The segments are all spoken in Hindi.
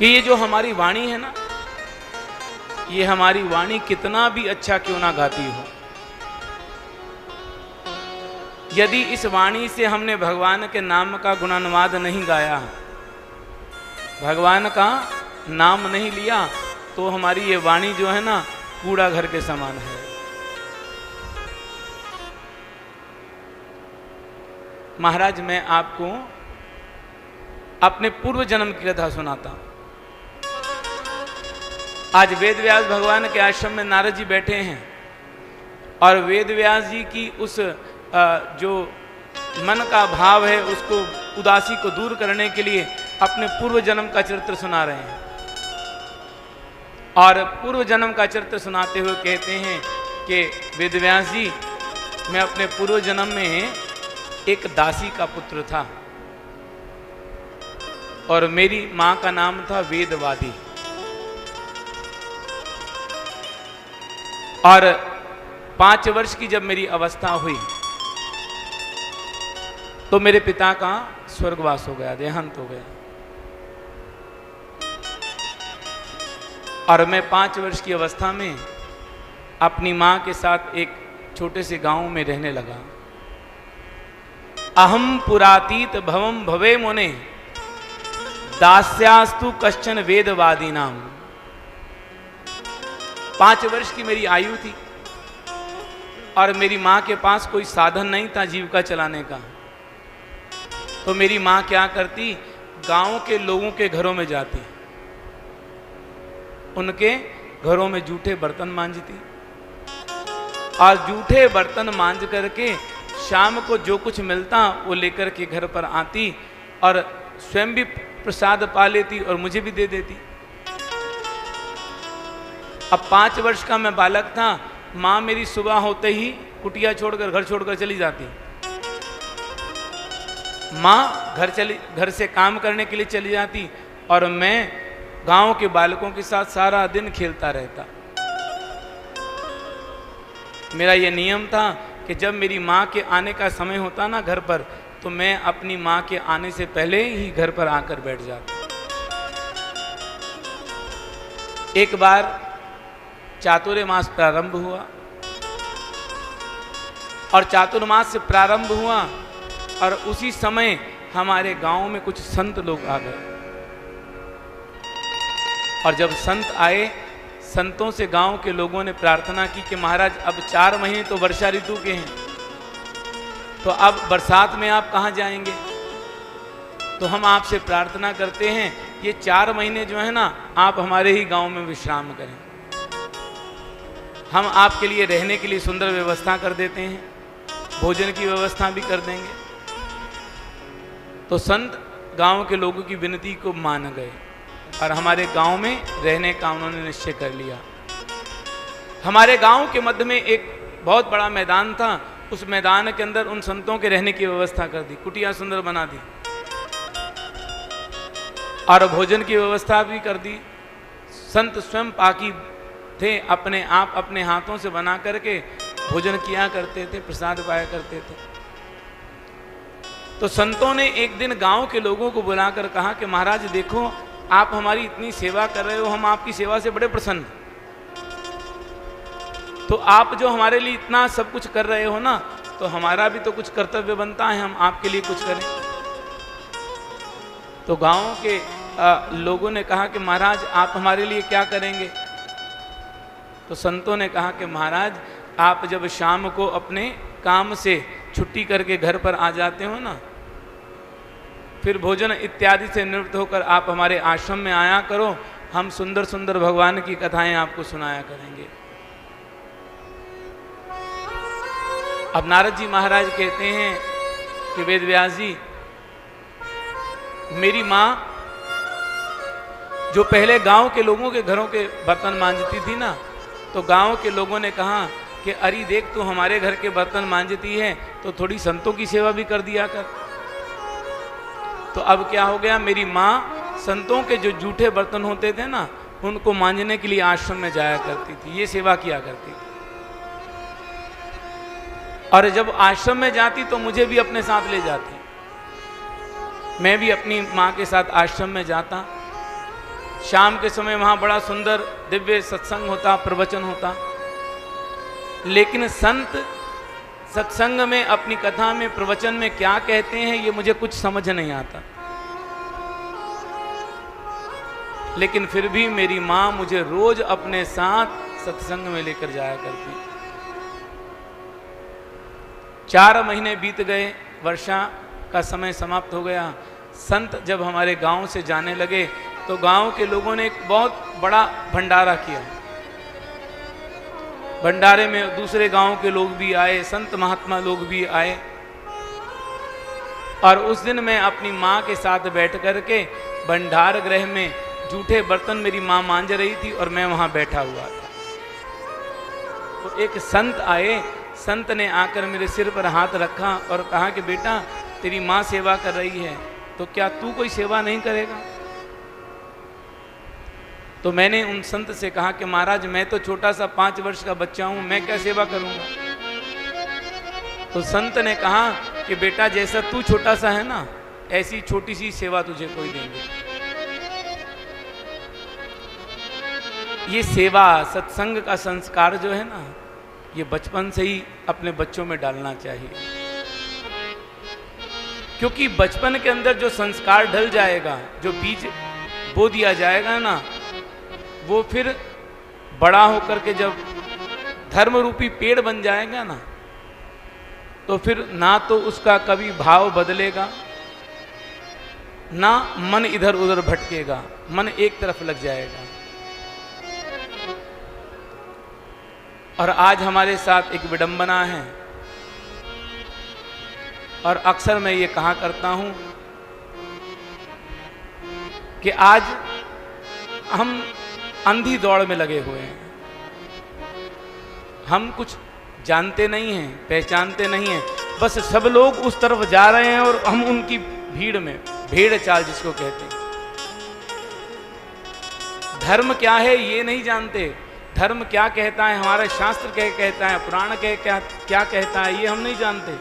कि ये जो हमारी वाणी है ना, ये हमारी वाणी कितना भी अच्छा क्यों ना गाती हो, यदि इस वाणी से हमने भगवान के नाम का गुणानुवाद नहीं गाया, भगवान का नाम नहीं लिया, तो हमारी ये वाणी जो है ना कूड़ा घर के समान है। महाराज, मैं आपको अपने पूर्व जन्म की कथा सुनाता हूं। आज वेद व्यास भगवान के आश्रम में नारद जी बैठे हैं और वेद व्यास जी की उस जो मन का भाव है, उसको उदासी को दूर करने के लिए अपने पूर्व जन्म का चरित्र सुना रहे हैं। और पूर्व जन्म का चरित्र सुनाते हुए कहते हैं कि वेद व्यास जी, मैं अपने पूर्व जन्म में एक दासी का पुत्र था और मेरी मां का नाम था वेदवादी। और 5 वर्ष की जब मेरी अवस्था हुई तो मेरे पिता का स्वर्गवास हो गया, देहांत हो गया। और मैं 5 वर्ष की अवस्था में अपनी मां के साथ एक छोटे से गांव में रहने लगा। अहम पुरातीत भवम भवे मुने दास्यास्तु कश्चन वेदवादी नाम। 5 वर्ष की मेरी आयु थी और मेरी मां के पास कोई साधन नहीं था जीविका चलाने का। तो मेरी मां क्या करती, गांव के लोगों के घरों में जाती, उनके घरों में जूठे बर्तन मांजती और जूठे बर्तन मांज करके शाम को जो कुछ मिलता वो लेकर के घर पर आती और स्वयं भी प्रसाद पा लेती और मुझे भी दे देती। अब 5 वर्ष का मैं बालक था, माँ मेरी सुबह होते ही कुटिया छोड़कर, घर छोड़कर चली जाती। माँ घर से काम करने के लिए चली जाती और मैं गांव के बालकों के साथ सारा दिन खेलता रहता। मेरा यह नियम था कि जब मेरी माँ के आने का समय होता ना घर पर, तो मैं अपनी माँ के आने से पहले ही घर पर आकर बैठ जाता। एक बार चातुर्मास प्रारंभ हुआ और चातुर्मास से प्रारंभ हुआ और उसी समय हमारे गांव में कुछ संत लोग आ गए। और जब संत आए, संतों से गांव के लोगों ने प्रार्थना की कि महाराज, अब 4 महीने तो वर्षा ऋतु के हैं, तो अब बरसात में आप कहाँ जाएंगे? तो हम आपसे प्रार्थना करते हैं, ये 4 महीने जो है ना, आप हमारे ही गांव में विश्राम करें। हम आपके लिए रहने के लिए सुंदर व्यवस्था कर देते हैं, भोजन की व्यवस्था भी कर देंगे। तो संत गांव के लोगों की विनती को मान गए और हमारे गांव में रहने का उन्होंने निश्चय कर लिया। हमारे गांव के मध्य में एक बहुत बड़ा मैदान था, उस मैदान के अंदर उन संतों के रहने की व्यवस्था कर दी, कुटिया सुंदर बना दी और भोजन की व्यवस्था भी कर दी। संत स्वयं पाकी थे, अपने आप अपने हाथों से बना करके भोजन किया करते थे, प्रसाद पाया करते थे। तो संतों ने एक दिन गांव के लोगों को बुलाकर कहा कि महाराज देखो, आप हमारी इतनी सेवा कर रहे हो, हम आपकी सेवा से बड़े प्रसन्न। तो आप जो हमारे लिए इतना सब कुछ कर रहे हो ना, तो हमारा भी तो कुछ कर्तव्य बनता है, हम आपके लिए कुछ करें। तो गांव के लोगों ने कहा कि महाराज आप हमारे लिए क्या करेंगे? तो संतों ने कहा कि महाराज, आप जब शाम को अपने काम से छुट्टी करके घर पर आ जाते हो ना, फिर भोजन इत्यादि से निवृत्त होकर आप हमारे आश्रम में आया करो, हम सुंदर सुंदर भगवान की कथाएं आपको सुनाया करेंगे। अब नारद जी महाराज कहते हैं कि वेद व्यास जी, मेरी माँ जो पहले गांव के लोगों के घरों के बर्तन मांजती थी ना, तो गांव के लोगों ने कहा कि अरे देख, तू हमारे घर के बर्तन मांजती है तो थोड़ी संतों की सेवा भी कर दिया कर। तो अब क्या हो गया, मेरी माँ संतों के जो जूठे बर्तन होते थे ना, उनको मांजने के लिए आश्रम में जाया करती थी, ये सेवा किया करती थी। और जब आश्रम में जाती तो मुझे भी अपने साथ ले जाती, मैं भी अपनी माँ के साथ आश्रम में जाता शाम के समय वहाँ बड़ा सुंदर दिव्य सत्संग होता, प्रवचन होता, लेकिन संत सत्संग में अपनी कथा में प्रवचन में क्या कहते हैं ये मुझे कुछ समझ नहीं आता। लेकिन फिर भी मेरी माँ मुझे रोज अपने साथ सत्संग में लेकर जाया करती। 4 महीने बीत गए, वर्षा का समय समाप्त हो गया। संत जब हमारे गांव से जाने लगे तो गांव के लोगों ने एक बहुत बड़ा भंडारा किया। भंडारे में दूसरे गांव के लोग भी आए, संत महात्मा लोग भी आए। और उस दिन मैं अपनी माँ के साथ बैठ कर के भंडार गृह में जूठे बर्तन मेरी माँ मांज रही थी और मैं वहाँ बैठा हुआ था। तो एक संत आए, संत ने आकर मेरे सिर पर हाथ रखा और कहा कि बेटा तेरी माँ सेवा कर रही है, तो क्या तू कोई सेवा नहीं करेगा? तो मैंने उन संत से कहा कि महाराज मैं तो छोटा सा 5 वर्ष का बच्चा हूं, मैं क्या सेवा करूंगा? तो संत ने कहा कि बेटा जैसा तू छोटा सा है ना, ऐसी छोटी सी सेवा तुझे कोई देंगे। ये सेवा सत्संग का संस्कार जो है ना, ये बचपन से ही अपने बच्चों में डालना चाहिए, क्योंकि बचपन के अंदर जो संस्कार ढल जाएगा, जो बीज बो दिया जाएगा ना, वो फिर बड़ा होकर के जब धर्म रूपी पेड़ बन जाएगा ना, तो फिर ना तो उसका कभी भाव बदलेगा, ना मन इधर उधर भटकेगा, मन एक तरफ लग जाएगा। और आज हमारे साथ एक विडंबना है, और अक्सर मैं ये कहा करता हूं कि आज हम अंधी दौड़ में लगे हुए हैं। हम कुछ जानते नहीं हैं, पहचानते नहीं हैं, बस सब लोग उस तरफ जा रहे हैं और हम उनकी भीड़ में, भेड़ चाल जिसको कहते हैं। धर्म क्या है ये नहीं जानते, धर्म क्या कहता है, हमारा शास्त्र क्या कहता है, पुराण क्या कहता है, ये हम नहीं जानते।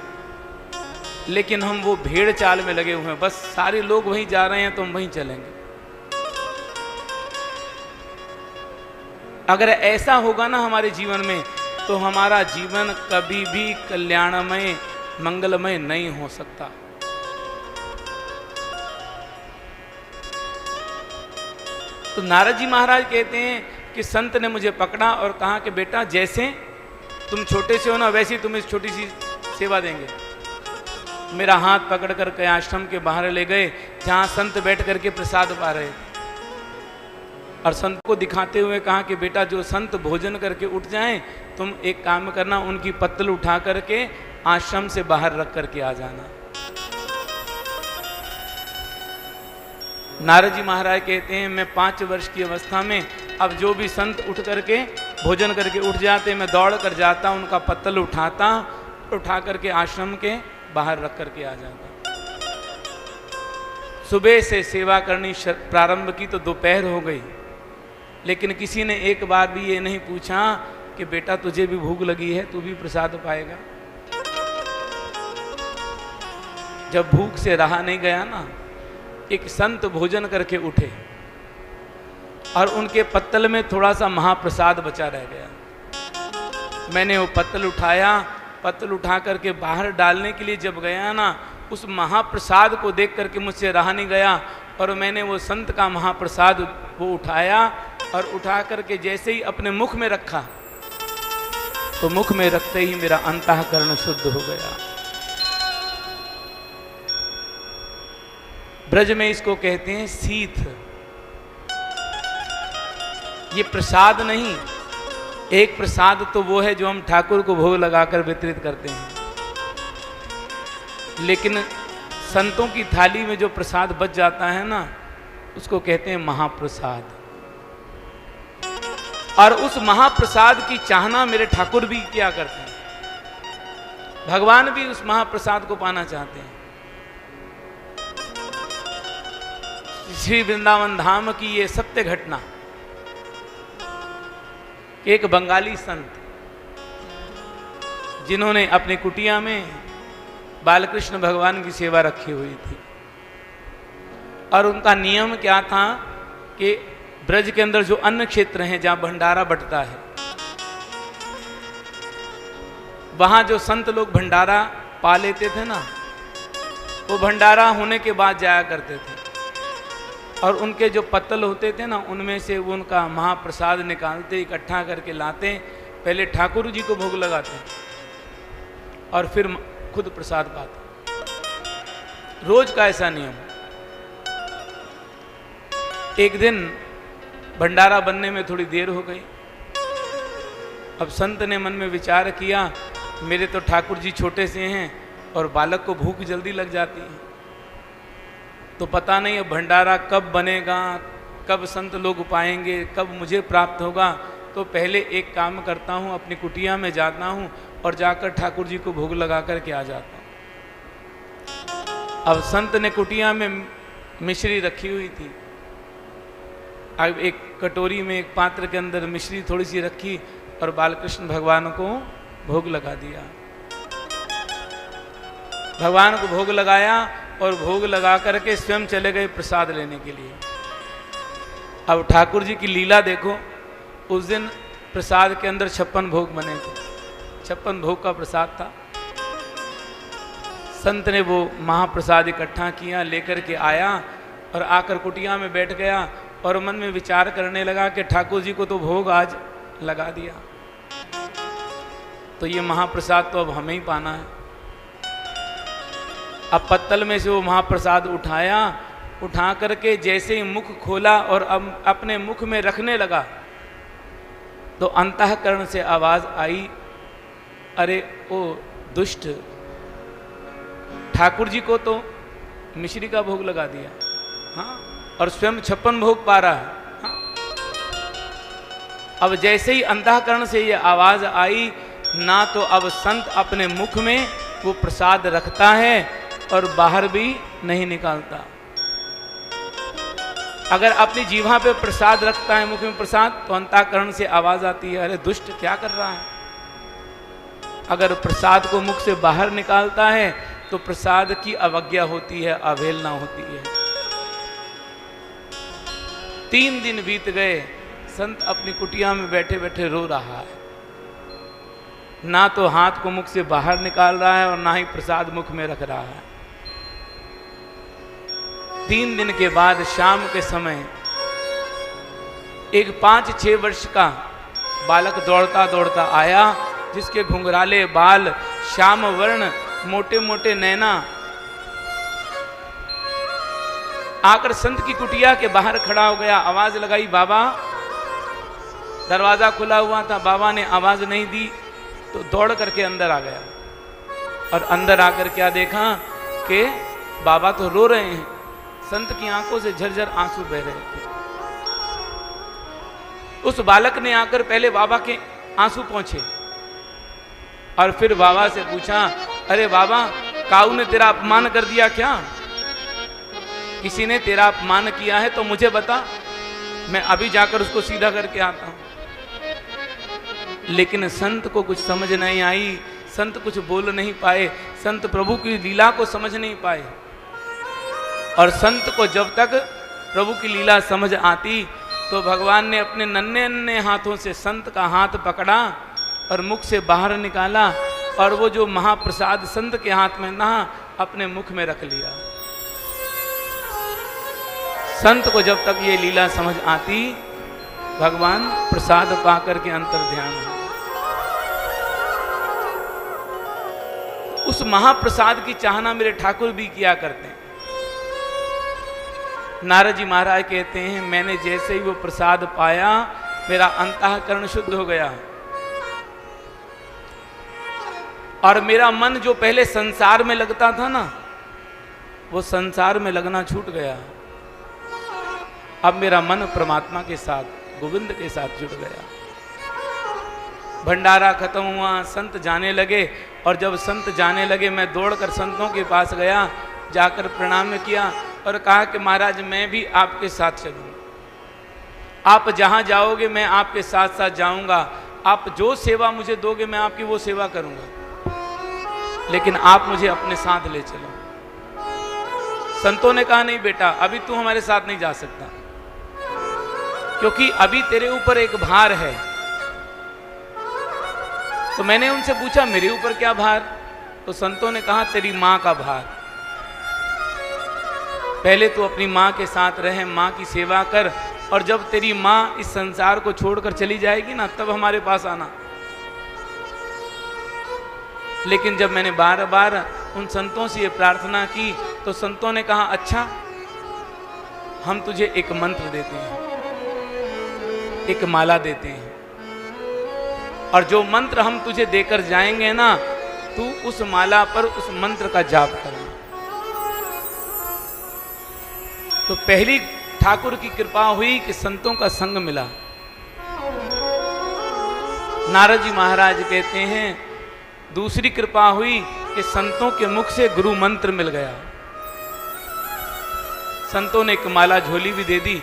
लेकिन हम वो भेड़ चाल में लगे हुए हैं, बस सारे लोग वहीं जा रहे हैं तो हम वहीं चलेंगे। अगर ऐसा होगा ना हमारे जीवन में, तो हमारा जीवन कभी भी कल्याणमय मंगलमय नहीं हो सकता। तो नारद जी महाराज कहते हैं कि संत ने मुझे पकड़ा और कहा कि बेटा जैसे तुम छोटे से हो ना, वैसे ही तुम्हें छोटी सी सेवा देंगे। मेरा हाथ पकड़ करके आश्रम के बाहर ले गए, जहां संत बैठ करके प्रसाद पा रहे थे, और संत को दिखाते हुए कहा कि बेटा जो संत भोजन करके उठ जाएं, तुम एक काम करना, उनकी पत्तल उठा करके आश्रम से बाहर रख करके आ जाना। नारद जी महाराज कहते हैं मैं 5 वर्ष की अवस्था में, अब जो भी संत उठ करके भोजन करके उठ जाते, मैं दौड़ कर जाता, उनका पत्तल उठा करके आश्रम के बाहर रख करके आ जाता। सुबह से सेवा करनी प्रारंभ की तो दोपहर हो गई, लेकिन किसी ने एक बार भी ये नहीं पूछा कि बेटा तुझे भी भूख लगी है, तू भी प्रसाद पाएगा। जब भूख से रहा नहीं गया ना, एक संत भोजन करके उठे और उनके पत्तल में थोड़ा सा महाप्रसाद बचा रह गया। मैंने वो पत्तल उठाया, पत्तल उठा करके बाहर डालने के लिए जब गया ना, उस महाप्रसाद को देख करके मुझसे रहा नहीं गया, और मैंने वो संत का महाप्रसाद वो उठाया और उठा करके जैसे ही अपने मुख में रखा, तो मुख में रखते ही मेरा अंतःकरण शुद्ध हो गया। ब्रज में इसको कहते हैं सीथ। ये प्रसाद नहीं, एक प्रसाद तो वो है जो हम ठाकुर को भोग लगाकर वितरित करते हैं, लेकिन संतों की थाली में जो प्रसाद बच जाता है ना, उसको कहते हैं महाप्रसाद। और उस महाप्रसाद की चाहना मेरे ठाकुर भी क्या करते हैं, भगवान भी उस महाप्रसाद को पाना चाहते हैं। श्री वृंदावन धाम की ये सत्य घटना, एक बंगाली संत जिन्होंने अपनी कुटिया में बालकृष्ण भगवान की सेवा रखी हुई थी, और उनका नियम क्या था कि ब्रज के अंदर जो अन्न क्षेत्र हैं जहां भंडारा बंटता है, वहां जो संत लोग भंडारा पा लेते थे ना, वो भंडारा होने के बाद जाया करते थे और उनके जो पत्तल होते थे ना, उनमें से वो उनका महाप्रसाद निकालते, इकट्ठा करके लाते, पहले ठाकुर जी को भोग लगाते और फिर खुद प्रसाद पाते। रोज का ऐसा नियम। एक दिन भंडारा बनने में थोड़ी देर हो गई। अब संत ने मन में विचार किया, मेरे तो ठाकुर जी छोटे से हैं और बालक को भूख जल्दी लग जाती है, तो पता नहीं अब भंडारा कब बनेगा, कब संत लोग पाएंगे, कब मुझे प्राप्त होगा। तो पहले एक काम करता हूँ, अपनी कुटिया में जाता हूँ और जाकर ठाकुर जी को भोग लगा करके आ जाता हूँ। अब संत ने कुटिया में मिश्री रखी हुई थी। अब एक कटोरी में, एक पात्र के अंदर मिश्री थोड़ी सी रखी और बालकृष्ण भगवान को भोग लगा दिया। भगवान को भोग लगाया और भोग लगा करके स्वयं चले गए प्रसाद लेने के लिए। अब ठाकुर जी की लीला देखो, उस दिन प्रसाद के अंदर 56 भोग बने थे, 56 भोग का प्रसाद था। संत ने वो महाप्रसाद इकट्ठा किया, लेकर के आया और आकर कुटिया में बैठ गया और मन में विचार करने लगा कि ठाकुर जी को तो भोग आज लगा दिया, तो ये महाप्रसाद तो अब हमें ही पाना है। अब पत्तल में से वो महाप्रसाद उठाया, उठा करके जैसे ही मुख खोला और अब अपने मुख में रखने लगा, तो अंतःकरण से आवाज आई, अरे ओ दुष्ट, ठाकुर जी को तो मिश्री का भोग लगा दिया, हाँ, और स्वयं 56 भोग पा रहा है, हाँ? अब जैसे ही अंतःकरण से ये आवाज आई ना, तो अब संत अपने मुख में वो प्रसाद रखता है और बाहर भी नहीं निकालता। अगर अपनी जीवा पे प्रसाद रखता है, मुख में प्रसाद, तो अंतःकरण से आवाज आती है, अरे दुष्ट क्या कर रहा है। अगर प्रसाद को मुख से बाहर निकालता है तो प्रसाद की अवज्ञा होती है, अवहेलना होती है। 3 दिन बीत गए, संत अपनी कुटिया में बैठे बैठे रो रहा है, ना तो हाथ को मुख से बाहर निकाल रहा है और ना ही प्रसाद मुख में रख रहा है। 3 दिन के बाद शाम के समय एक 5-6 वर्ष का बालक दौड़ता दौड़ता आया, जिसके घुंघराले बाल, श्याम वर्ण, मोटे मोटे नैना, आकर संत की कुटिया के बाहर खड़ा हो गया। आवाज लगाई, बाबा। दरवाजा खुला हुआ था, बाबा ने आवाज नहीं दी तो दौड़ करके अंदर आ गया और अंदर आकर क्या देखा कि बाबा तो रो रहे हैं। संत की आंखों से झरझर आंसू बह रहे थे। उस बालक ने आकर पहले बाबा के आंसू पोंछे और फिर बाबा से पूछा, अरे बाबा, काऊ ने तेरा अपमान कर दिया क्या? किसी ने तेरा अपमान किया है तो मुझे बता, मैं अभी जाकर उसको सीधा करके आता हूं। लेकिन संत को कुछ समझ नहीं आई, संत कुछ बोल नहीं पाए, संत प्रभु की लीला को समझ नहीं पाए। और संत को जब तक प्रभु की लीला समझ आती तो भगवान ने अपने नन्हे नन्हे हाथों से संत का हाथ पकड़ा और मुख से बाहर निकाला और वो जो महाप्रसाद संत के हाथ में ना, अपने मुख में रख लिया। संत को जब तक ये लीला समझ आती, भगवान प्रसाद पाकर के अंतर ध्यान हो। उस महाप्रसाद की चाहना मेरे ठाकुर भी किया करते हैं। नारद जी महाराज कहते हैं, मैंने जैसे ही वो प्रसाद पाया, मेरा अंतःकरण शुद्ध हो गया और मेरा मन जो पहले संसार में लगता था ना, वो संसार में लगना छूट गया। अब मेरा मन परमात्मा के साथ, गोविंद के साथ जुड़ गया। भंडारा खत्म हुआ, संत जाने लगे और जब संत जाने लगे, मैं दौड़कर संतों के पास गया, जाकर प्रणाम किया और कहा कि महाराज, मैं भी आपके साथ चलूंगा। आप जहां जाओगे मैं आपके साथ साथ जाऊंगा। आप जो सेवा मुझे दोगे मैं आपकी वो सेवा करूंगा, लेकिन आप मुझे अपने साथ ले चलो। संतों ने कहा, नहीं बेटा, अभी तू हमारे साथ नहीं जा सकता, क्योंकि अभी तेरे ऊपर एक भार है। तो मैंने उनसे पूछा मेरे ऊपर क्या भार? तो संतों ने कहा तेरी माँ का भार। पहले तो अपनी माँ के साथ रहे, माँ की सेवा कर, और जब तेरी माँ इस संसार को छोड़कर चली जाएगी ना, तब हमारे पास आना। लेकिन जब मैंने बार बार उन संतों से ये प्रार्थना की तो संतों ने कहा अच्छा, हम तुझे एक मंत्र देते हैं, एक माला देते हैं, और जो मंत्र हम तुझे देकर जाएंगे ना, तू उस माला पर उस मंत्र का जाप करना। तो पहली ठाकुर की कृपा हुई कि संतों का संग मिला। नारद जी महाराज कहते हैं दूसरी कृपा हुई कि संतों के मुख से गुरु मंत्र मिल गया। संतों ने एक माला झोली भी दे दी,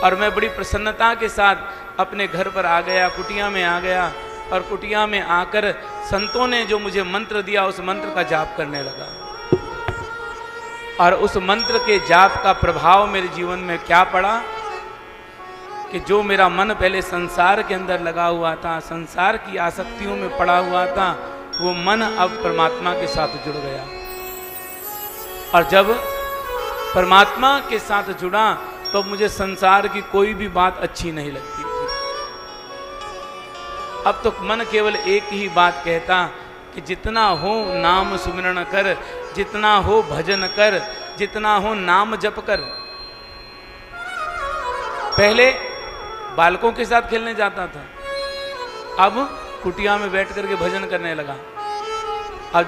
और मैं बड़ी प्रसन्नता के साथ अपने घर पर आ गया, कुटिया में आ गया, और कुटिया में आकर संतों ने जो मुझे मंत्र दिया उस मंत्र का जाप करने लगा। और उस मंत्र के जाप का प्रभाव मेरे जीवन में क्या पड़ा कि जो मेरा मन पहले संसार के अंदर लगा हुआ था, संसार की आसक्तियों में पड़ा हुआ था, वो मन अब परमात्मा के साथ जुड़ गया। और जब परमात्मा के साथ जुड़ा तो मुझे संसार की कोई भी बात अच्छी नहीं लगती थी। अब तो मन केवल एक ही बात कहता कि जितना हो नाम सुमिरन कर, जितना हो भजन कर, जितना हो नाम जप कर। पहले बालकों के साथ खेलने जाता था, अब कुटिया में बैठ करके भजन करने लगा।